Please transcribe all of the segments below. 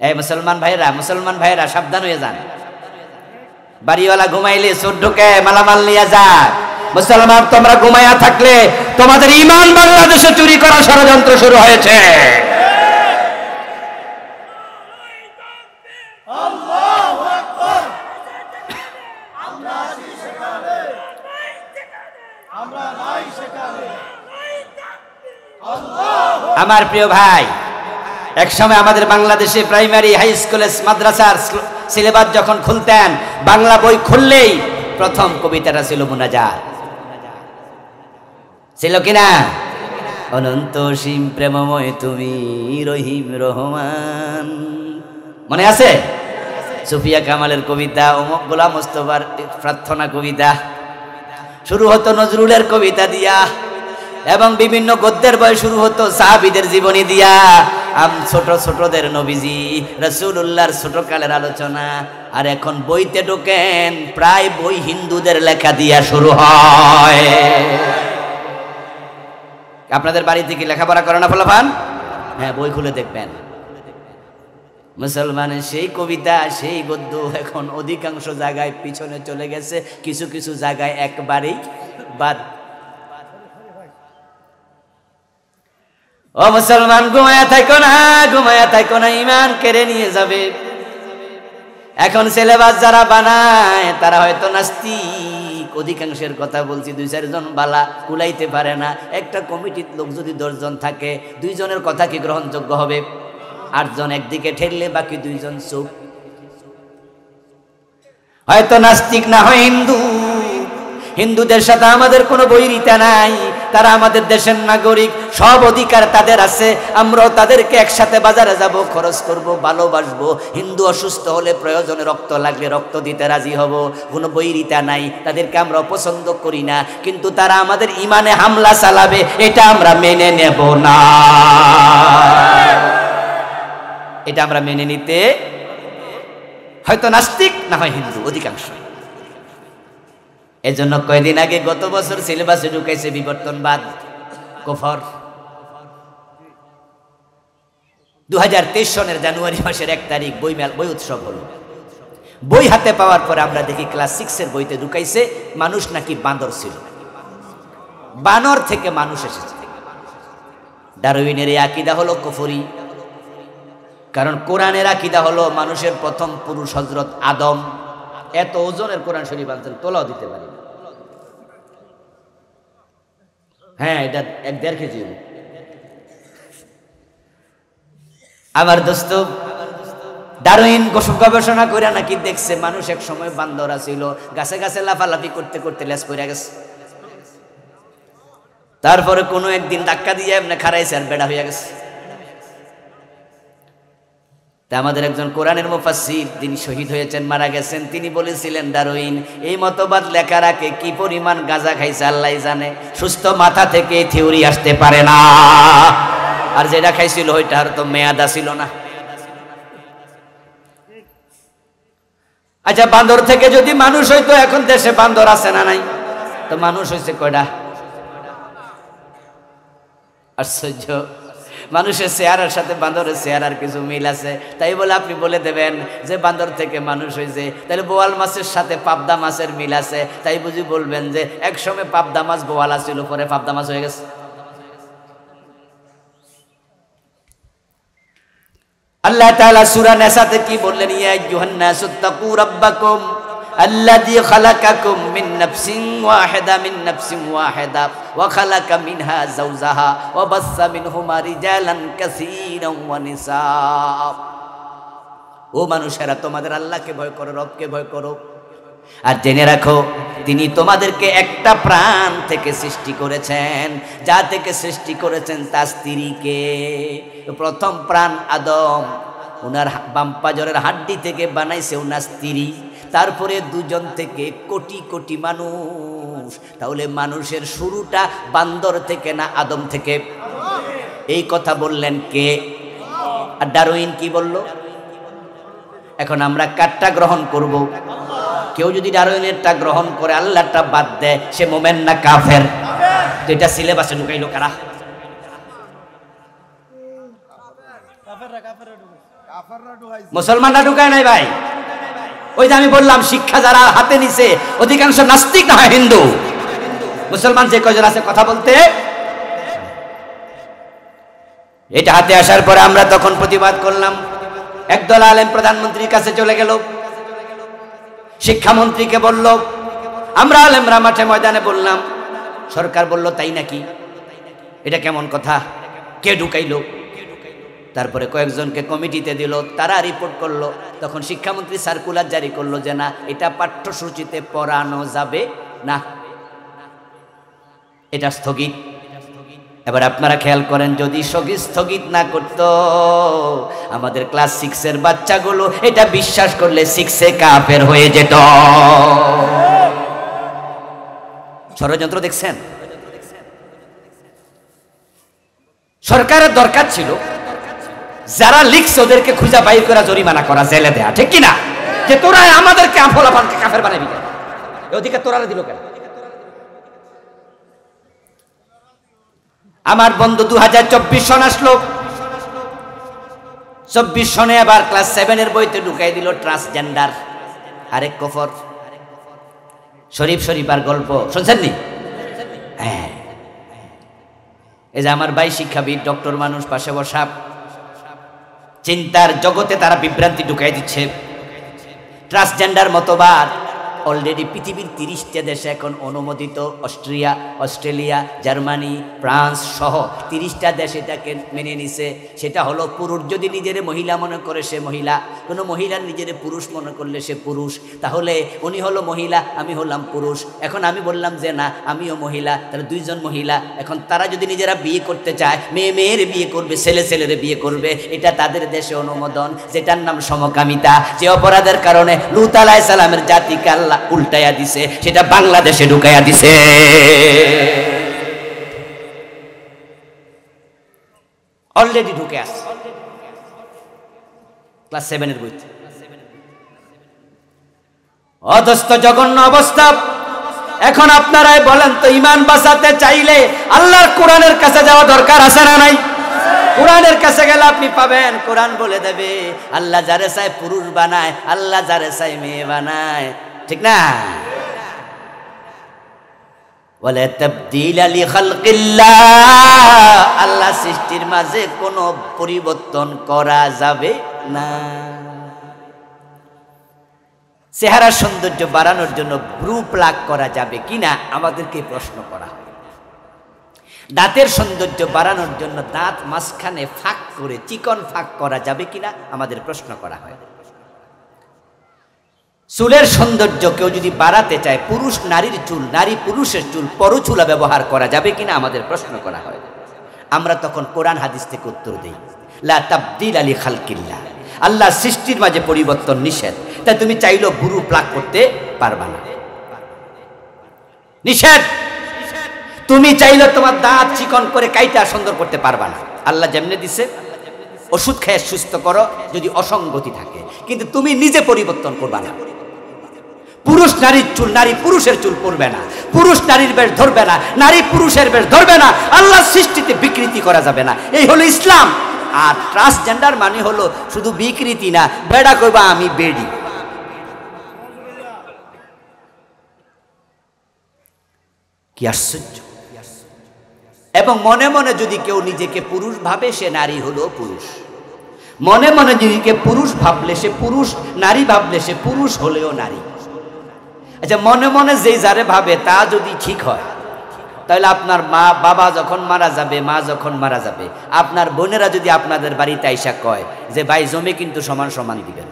এই মুসলমান ভাইরা সাবধান হয়ে যান। বাড়িওয়ালা ঘুমাইলে চোর ঢুকে মালামাল নিয়ে যায়। মুসলমান তোমরা ঘুমাইয়া থাকলে তোমাদের ঈমান বাংলাদেশে চুরি করার ষড়যন্ত্র শুরু হয়েছে। আমার প্রিয় ভাই, এক সময় আমাদের বাংলাদেশে প্রাইমারি হাই স্কুলে মাদ্রাসার সিলেবাস যখন খুলতেন, বাংলা বই খুললেই প্রথম কবিতাটা ছিল মুনাজাত। ছিল কিনা? অনন্ত সীম প্রেমময় তুমি রহিম রহমান। মনে আছে? সুফিয়া কামালের কবিতা, গোলাম মোস্তফার প্রার্থনা কবিতা শুরু হতো নজরুলের কবিতা দিয়া, এবং বিভিন্ন গদ্যের বই শুরু হতো সাহাবীদের জীবনী দিয়া। ছোটদের নবীজি রাসূলুল্লাহর ছোটকালের আলোচনা। আর এখন বইতে ঢোকেন, প্রায় বই হিন্দুদের লেখা দিয়া শুরু হয়। আপনাদের বাড়িতে কি লেখাপড়া করে না ফলাফান? হ্যাঁ, বই খুলে দেখবেন। মুসলমানের সেই কবিতা, সেই গদ্য এখন অধিকাংশ জায়গায় পিছনে চলে গেছে, কিছু কিছু জায়গায় একবারেই বাদ। ও মুসলমান, ঘুমায়া থাকো না, ঈমান কেড়ে নিয়ে যাবে। এখন সিলেবাস যারা বানায় তারা হয়তো নাস্তিক। অধিকাংশের কথা বলছি, 2-4 জন বালা কুলাইতে পারে না। একটা কমিটির লোক যদি 10 জন থাকে, 2 জনের কথা কি গ্রহণযোগ্য হবে? 8 জন একদিকে ঠেললে বাকি 2 জন চুপ। হয়তো নাস্তিক, না হয় হিন্দু। হিন্দুদের সাথে আমাদের কোনো বৈরিতা নাই, তারা আমাদের দেশের নাগরিক, সব অধিকার তাদের আছে। আমরাও তাদেরকে একসাথে বাজারে যাব, খরচ করব, ভালোবাসবো। হিন্দু অসুস্থ হলে প্রয়োজনে রক্ত লাগলে রক্ত দিতে রাজি হব, কোনো বৈরিতা নাই। তাদেরকে আমরা পছন্দ করি না, কিন্তু তারা আমাদের ইমানে হামলা চালাবে, এটা আমরা মেনে নেব না। এটা আমরা মেনে নিতে, হয়তো নাস্তিক, না হয় হিন্দু, অধিকাংশ। এজন্য কয়েকদিন আগে গত বছর সিলেবাসে ঢুকাইছে বিবর্তনবাদ, কুফর। 2023 সনের জানুয়ারি মাসের 1 তারিখ বই উৎসব হলো। বই হাতে পাওয়ার পরে আমরা দেখি ক্লাস 6-এর বইতে ঢুকাইছে মানুষ নাকি বান্দর ছিল, বানর থেকে মানুষ এসেছে। ডারউইনের এই আকীদা হলো কুফরি, কারণ কোরআনের আকীদা হলো মানুষের প্রথম পুরুষ হযরত আদম। এত ওজনের কোরআন শরীফ আনছেন, তোলাও দিতে পারি না। হ্যাঁ, এটা 1-1.5 কেজি। আমার দোস্ত ডারউইন গবেষণা করে নাকি দেখছে মানুষ এক সময় বান্দরা ছিল, গাছে গাছে লাফালাফি করতে করতে লেজ পড়ে গেছে। তারপরে কোনো একদিন ধাক্কা দিয়ে এমনি খারাইছে আর বেড়া হয়ে গেছে। আমাদের একজন কোরআনের মুফাসসির, তিনি শহীদ হয়েছেন, মারা গেছেন, তিনি বলেছিলেন ডারউইন এই মতবাদ লেখার আগে কি পরিমাণ গাঁজা খাইছে আল্লাহ জানে, সুস্থ মাথা থেকে থিওরি আসতে পারে না। আর যেটা খাইছিল ওইটা আর তো মেয়াদা ছিল না। আচ্ছা, বান্দর থেকে যদি মানুষ হইতো, এখন দেশে বান্দর আছে না নাই? তো মানুষ হয়েছে কয়টা? আশ্চর্য, মানুষের চেহারার সাথে বান্দরের চেহারার কিছু মিল আছে। তাই বলে আপনি বলে দেবেন যে বান্দর থেকে মানুষ হয়েছে, তাহলে বোয়াল মাছের সাথে পাবদা মাছের মিল আছে, তাই বুঝি বলবেন যে একসময় পাবদা মাছ বোয়ালা ছিল, পরে পাবদা মাছ হয়ে গেছে। আল্লাহ তাআলা সূরা নিসাতে কি বললেন? ইয়া আইয়ুহান নাসু তাকু রাব্বাকুম আল্লাযী খালাকাকুম মিন নাফসিন ওয়াহিদা ওয়া খালাকা মিনহা যাওজাহা ওয়া বাসসা মিনহুমা রিজালান কাসীরান ওয়া নিসা। ও মানুষেরা, তোমাদের আল্লাহকে ভয় করো, রবকে ভয় করো, আর জেনে রাখো তিনি তোমাদেরকে একটা প্রাণ থেকে সৃষ্টি করেছেন। যা থেকে সৃষ্টি করেছেন তার স্ত্রীকে। প্রথম প্রাণ আদম, ওনার বাম পাজরের হাড্ডি থেকে বানাইছে ওনার স্ত্রী। তারপরে 2 জন থেকে কোটি কোটি মানুষ। তাহলে মানুষের শুরুটা বান্দর থেকে না আদম থেকে? এই কথা বললেন কে? আর ডারউইন কি বলল? এখন আমরা কারটা গ্রহণ করব? কেউ যদি ডারউইনেরটা গ্রহণ করে আল্লাহটা বাদ দেয়, সে মোমেন না কাফের? তো এটা সিলেবাসে ঢুকাইলো কারা? মুসলমানরা ঢুকায় নাই ভাই। ওই যে আমি বললাম শিক্ষা যারা হাতে নিছে অধিকাংশ নাস্তিক না হয় হিন্দু। মুসলমান যে কয়জন আছে কথা বলতে। এটা হাতে আসার পরে আমরা তখন প্রতিবাদ করলাম। একদল আলেম প্রধানমন্ত্রীর কাছে চলে গেল, শিক্ষামন্ত্রীকে বলল, আমরা আলেমরা মাঠে ময়দানে বললাম, সরকার বলল তাই নাকি, এটা কেমন কথা, কে ঢুকাইলো? তারপরে কয়েকজনকে কমিটিতে দিল, তারা রিপোর্ট করলো। তখন শিক্ষামন্ত্রী সার্কুলার জারি করলো যে না, এটা পাঠ্যসূচিতে পড়ানো যাবে না, এটা স্থগিত। এবার আপনারা খেয়াল করেন, যদি স্থগিত না করত, আমাদের ক্লাস 6-এর বাচ্চাগুলো এটা বিশ্বাস করলে 6-এ কাফের হয়ে যেত। ষড়যন্ত্র দেখছেন? সরকারের দরকার ছিল যারা লিখছে ওদেরকে খুঁজা বাইর করা, জরিমানা করা, জেলে দেয়া, ঠিক কিনা? যে তোরা আমাদেরকে আফলাফানকে কাফের বানাবি কেন? এই অধিকার তোরা দিল কেন? আমার বন্ধু 2024 সন আসলো, 24 সনে আবার ক্লাস 7-এর বইতে ঢুকাই দিল ট্রান্সজেন্ডার, আরেক কফর। শরীফ আর গল্প শুনছেন নি? হ্যাঁ, এই যে আমার ভাই শিক্ষাবিদ, ডক্টর মানুষ, পাশে বসা, চিন্তার জগতে তারা বিভ্রান্তি ঢুকাই দিচ্ছে। ট্রান্সজেন্ডার মতবাদ অলরেডি পৃথিবীর 30টা দেশে এখন অনুমোদিত। অস্ট্রেলিয়া, জার্মানি, ফ্রান্স সহ 30টা দেশ এটাকে মেনে নিছে। সেটা হলো, পুরুষ যদি নিজের মহিলা মনে করে সে মহিলা, কোনো মহিলা নিজের পুরুষ মনে করলে সে পুরুষ। তাহলে উনি হলো মহিলা, আমি হলাম পুরুষ। এখন আমি বললাম যে না, আমিও মহিলা, তাহলে দুইজন মহিলা। এখন তারা যদি নিজেরা বিয়ে করতে চায়, মেয়ের বিয়ে করবে, ছেলের বিয়ে করবে, এটা তাদের দেশে অনুমোদন, যেটার নাম সমকামিতা। যে অপরাধের কারণে লূত আলাইহিস সালামের জাতিকে আল্লাহ উল্টাইয়া দিছে, সেটা বাংলাদেশে ঢুকাইয়া দিছে। অলরেডি ঢুকে আসছে ক্লাস 7-এর বইতে। অধস্থ জঘন্য অবস্থা। এখন আপনারাই বলেন তো, ঈমান বাঁচাতে চাইলে আল্লাহর কোরআনের কাছে যাওয়া দরকার আছে না নাই? কোরআনের কাছে গেলে আপনি পাবেন, কোরআন বলে দেবে আল্লাহ যারে চায় পুরুষ বানায়, আল্লাহ যারে চায় মেয়ে বানায়, ঠিক না? ওয়ালা তাবদীলা লিখালকিল্লাহ, আল্লাহ সৃষ্টির মাঝে কোনো পরিবর্তন করা যাবে না। চেহারা সৌন্দর্য বাড়ানোর জন্য ব্রু প্লাক করা যাবে কিনা আমাদেরকে প্রশ্ন করা হয়। দাঁতের সৌন্দর্য বাড়ানোর জন্য দাঁত মাঝখানে ফাঁক করে চিকন ফাঁক করা যাবে কিনা আমাদের প্রশ্ন করা হয়। চুলের সৌন্দর্য কেউ যদি বাড়াতে চায়, পুরুষ নারীর চুল, নারী পুরুষের চুল, পরচুলা ব্যবহার করা যাবে কিনা আমাদের প্রশ্ন করা হয়। আমরা তখন কোরআন হাদিস থেকে উত্তর দেই, লা তাবদীলা লিখালকিল্লাহ, আল্লাহ সৃষ্টির মাঝে পরিবর্তন নিষেধ। তাই তুমি চাইলেও ব্রু প্লাক করতে পারবা না, নিষেধ। তুমি চাইলে তোমার দাঁত চিকন করে কাইটা সুন্দর করতে পারবা না। আল্লাহ যেমনে দিছে, ওষুধ খেয়ে সুস্থ করো যদি অসঙ্গতি থাকে, কিন্তু তুমি নিজে পরিবর্তন করবা না। পুরুষ নারীর চুল, নারী পুরুষের চুল পরবে না, পুরুষ নারীর বেশ ধরবে না, নারী পুরুষের বেশ ধরবে না, আল্লাহ সৃষ্টিতে বিকৃতি করা যাবে না। এই হলো ইসলাম। আর ট্রান্সজেন্ডার মানে হলো শুধু বিকৃতি না, বেড়া কইবা আমি বেডি। কি আশ্চর্য! এবং মনে মনে যদি কেউ নিজেকে পুরুষ ভাবে, সে নারী হলো পুরুষ। মনে মনে নিজেকে পুরুষ ভাবলে সে পুরুষ, নারী ভাবলে সে পুরুষ হলেও নারী। আচ্ছা, মনে মনে যেই যারে ভাবে তা যদি ঠিক হয়, তাহলে আপনার বাবা যখন মারা যাবে, মা যখন মারা যাবে, আপনার বোনেরা যদি আপনাদের বাড়িতে আইসা কয় যে ভাই জমি কিন্তু সমান সমান দিবেন,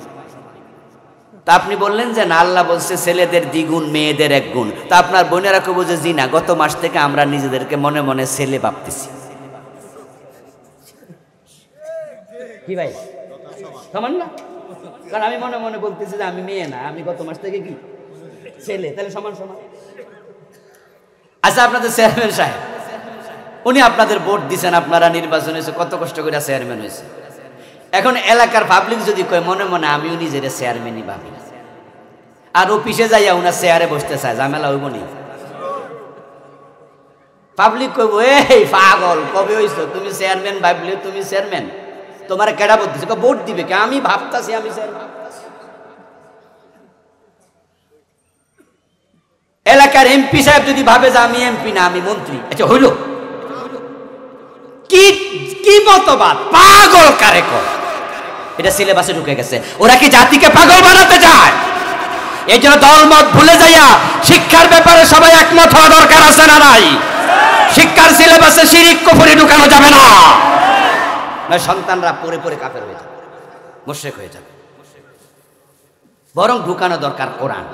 তা আপনি বললেন যে না, আল্লাহ বলছে ছেলেদের দ্বিগুণ মেয়েদের 1 গুণ, তা আপনার বোনেরা কেউ বুঝে জি না, গত মাস থেকে আমরা নিজেদেরকে মনে মনে ছেলে ভাবতেছি। কি ভাই, সমান না? কারণ আমি মনে মনে বলতেছি যে আমি মেয়ে না, আমি গত মাস থেকে কি ছেলে, তাহলে সমান সমান। আচ্ছা, আপনাদের চেয়ারম্যান সাহেব, উনি আপনাদের ভোট দিচ্ছেন, আপনারা নির্বাচন হয়েছে, কত কষ্ট করে চেয়ারম্যান হয়েছে। এখন এলাকার পাবলিক যদি কয় মনে মনে আমিও নিজের চেয়ারম্যানই ভাবি, আর অফিসে যাইয়া উনার চেয়ারে বসতে চায়, ঝামেলা হইব নি? পাবলিক কইব এই পাগল, কবে হইছো তুমি চেয়ারম্যান ভাবলে তুমি চেয়ারম্যান? তোমার কেডা ভোট দিছে? ভোট দিবে কে? আমি ভাবতাছি আমি স্যার এলাকার এমপি সাহেব যদি ভাবে যে আমি এমপি না আমি মন্ত্রী, আচ্ছা হইল কি? কি মতবাদ? পাগল কারে কর? এটা সিলেবাসে ঢুকে গেছে। ওরা কি জাতিকে পাগল বানাতে চায়? এই জন্য দলমত ভুলে যাইয়া শিক্ষার ব্যাপারে সবাই একমত হওয়া দরকার আছে না নাই? শিক্ষার সিলেবাসে শিরিক কুফরি ঢুকানো যাবে না, সন্তানরা পড়ে পড়ে কাফের হয়ে যাবে, মুশরিক হয়ে যাবে। বরং ঢুকানো দরকার কোরআন।